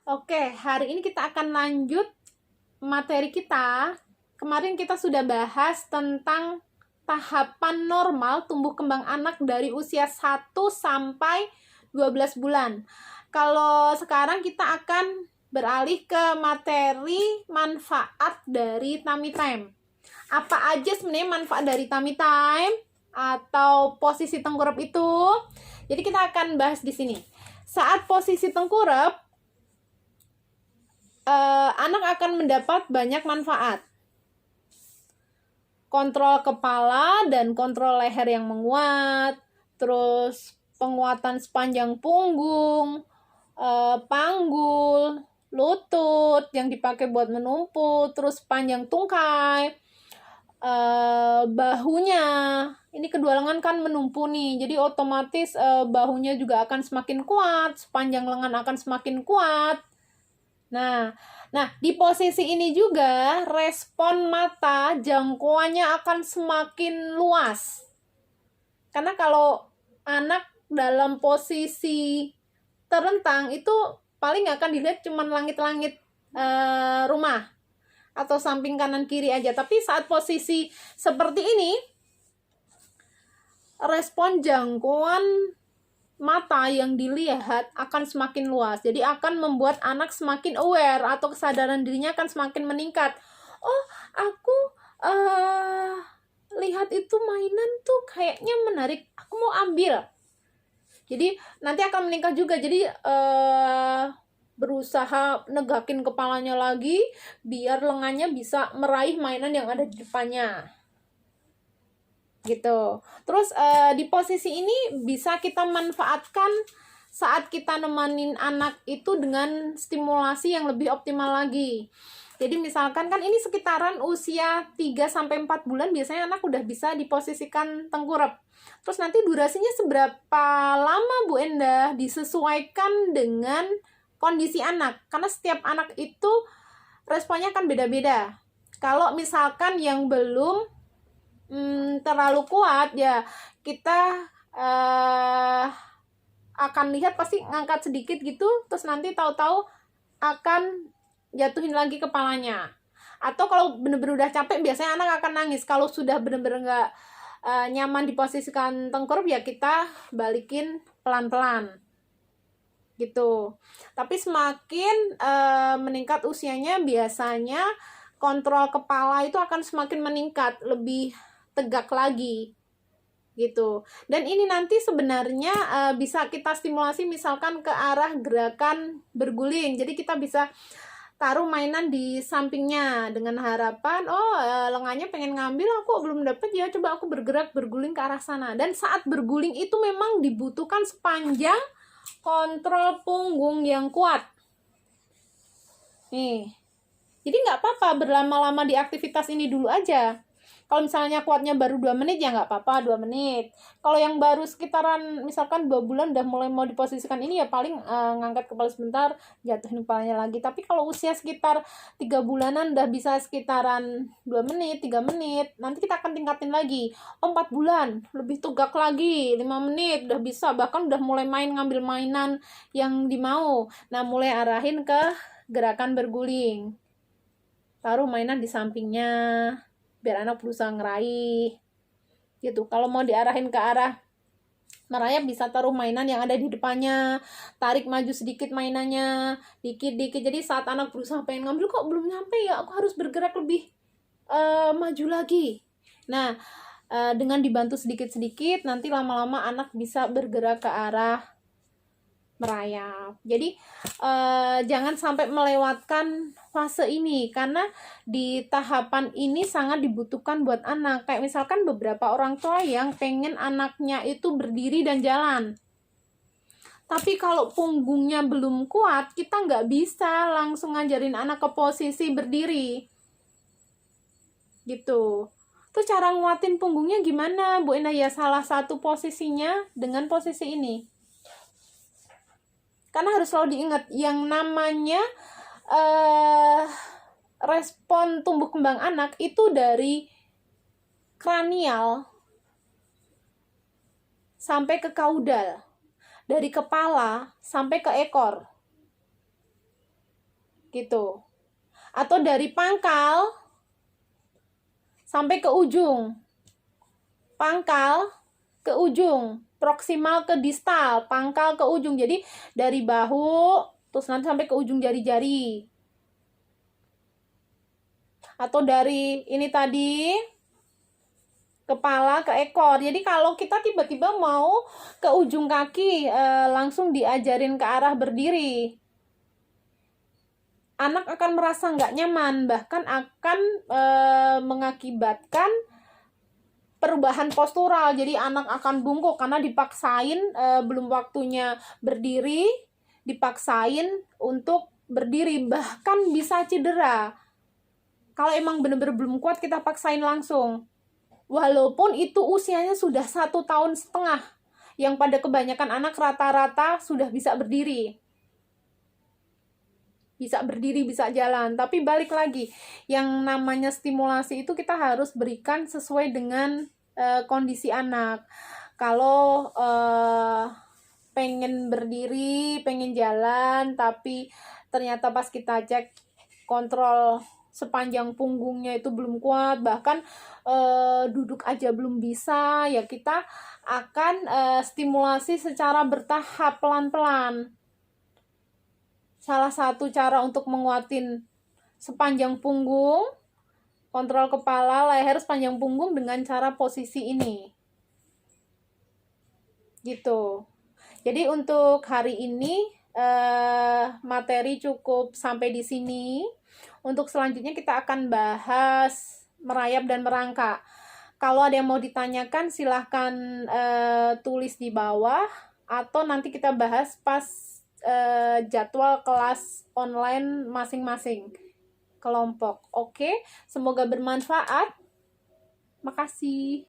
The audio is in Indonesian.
Oke, hari ini kita akan lanjut materi kita. Kemarin kita sudah bahas tentang tahapan normal tumbuh kembang anak dari usia 1 sampai 12 bulan. Kalau sekarang kita akan beralih ke materi manfaat dari tummy time. Apa aja sebenarnya manfaat dari tummy time atau posisi tengkurap itu? Jadi kita akan bahas di sini. Saat posisi tengkurap, anak akan mendapat banyak manfaat. Kontrol kepala dan kontrol leher yang menguat, terus penguatan sepanjang punggung, panggul, lutut yang dipakai buat menumpu, terus panjang tungkai, bahunya. Ini kedua lengan kan menumpu nih, jadi otomatis bahunya juga akan semakin kuat, sepanjang lengan akan semakin kuat. Nah, di posisi ini juga respon mata jangkauannya akan semakin luas. Karena kalau anak dalam posisi terlentang itu paling akan dilihat cuma langit-langit rumah atau samping kanan kiri aja. Tapi saat posisi seperti ini, respon jangkauan mata yang dilihat akan semakin luas. Jadi akan membuat anak semakin aware atau kesadaran dirinya akan semakin meningkat. Oh, aku lihat itu mainan tuh kayaknya menarik. Aku mau ambil. Jadi nanti akan meningkat juga. Jadi berusaha negakin kepalanya lagi biar lengannya bisa meraih mainan yang ada di depannya. Gitu. Terus di posisi ini bisa kita manfaatkan saat kita nemanin anak itu dengan stimulasi yang lebih optimal lagi. Jadi misalkan kan ini sekitaran usia 3-4 bulan biasanya anak udah bisa diposisikan tengkurap. Terus nanti durasinya seberapa lama Bu Endah, disesuaikan dengan kondisi anak. Karena setiap anak itu responnya kan beda-beda. Kalau misalkan yang belum terlalu kuat ya kita akan lihat pasti ngangkat sedikit gitu, terus nanti tahu-tahu akan jatuhin lagi kepalanya. Atau kalau bener-bener udah capek biasanya anak akan nangis. Kalau sudah bener-bener nggak nyaman diposisikan tengkurap ya kita balikin pelan-pelan gitu. Tapi semakin meningkat usianya biasanya kontrol kepala itu akan semakin meningkat, lebih tegak lagi gitu. Dan ini nanti sebenarnya bisa kita stimulasi misalkan ke arah gerakan berguling. Jadi kita bisa taruh mainan di sampingnya dengan harapan lengannya pengen ngambil, aku belum dapet ya, coba aku bergerak berguling ke arah sana. Dan saat berguling itu memang dibutuhkan sepanjang kontrol punggung yang kuat nih. Jadi nggak apa-apa berlama-lama di aktivitas ini dulu aja. Kalau misalnya kuatnya baru 2 menit ya nggak apa-apa 2 menit. Kalau yang baru sekitaran misalkan 2 bulan udah mulai mau diposisikan ini ya paling ngangkat kepala sebentar, jatuhin kepalanya lagi. Tapi kalau usia sekitar 3 bulanan udah bisa sekitaran 2 menit, 3 menit. Nanti kita akan tingkatin lagi. 4 bulan lebih tegak lagi, 5 menit udah bisa, bahkan udah mulai main ngambil mainan yang dimau. Nah, mulai arahin ke gerakan berguling. Taruh mainan di sampingnya biar anak berusaha ngeraih gitu. Kalau mau diarahin ke arah merayap bisa taruh mainan yang ada di depannya, tarik maju sedikit mainannya, dikit-dikit. Jadi saat anak berusaha pengen ngambil kok belum nyampe ya, aku harus bergerak lebih maju lagi. Nah, dengan dibantu sedikit-sedikit nanti lama-lama anak bisa bergerak ke arah merayap. Jadi jangan sampai melewatkan fase ini karena di tahapan ini sangat dibutuhkan buat anak. Kayak misalkan beberapa orang tua yang pengen anaknya itu berdiri dan jalan. Tapi kalau punggungnya belum kuat, kita nggak bisa langsung ngajarin anak ke posisi berdiri. Gitu. Terus cara nguatin punggungnya gimana, Bu Ina? Ya salah satu posisinya dengan posisi ini. Karena harus selalu diingat yang namanya respon tumbuh kembang anak itu dari kranial sampai ke kaudal, dari kepala sampai ke ekor. gitu. Atau dari pangkal sampai ke ujung. Pangkal ke ujung, proksimal ke distal, pangkal ke ujung. Jadi dari bahu terus nanti sampai ke ujung jari-jari. Atau dari ini tadi kepala ke ekor. Jadi kalau kita tiba-tiba mau ke ujung kaki, langsung diajarin ke arah berdiri, anak akan merasa nggak nyaman, bahkan akan mengakibatkan perubahan postural. Jadi anak akan bungkuk karena dipaksain, belum waktunya berdiri, dipaksain untuk berdiri, bahkan bisa cedera. Kalau emang bener-bener belum kuat, kita paksain langsung. Walaupun itu usianya sudah 1,5 tahun, yang pada kebanyakan anak rata-rata sudah bisa berdiri. Bisa berdiri, bisa jalan. Tapi balik lagi, yang namanya stimulasi itu kita harus berikan sesuai dengan kondisi anak. Kalau pengen berdiri, pengen jalan, tapi ternyata pas kita cek kontrol sepanjang punggungnya itu belum kuat, bahkan duduk aja belum bisa, ya kita akan stimulasi secara bertahap, pelan-pelan. Salah satu cara untuk menguatin sepanjang punggung, kontrol kepala, leher, sepanjang punggung dengan cara posisi ini. Gitu. Jadi untuk hari ini materi cukup sampai di sini. Untuk selanjutnya kita akan bahas merayap dan merangkak. Kalau ada yang mau ditanyakan silahkan tulis di bawah, atau nanti kita bahas pas jadwal kelas online masing-masing kelompok. Oke, semoga bermanfaat. Makasih.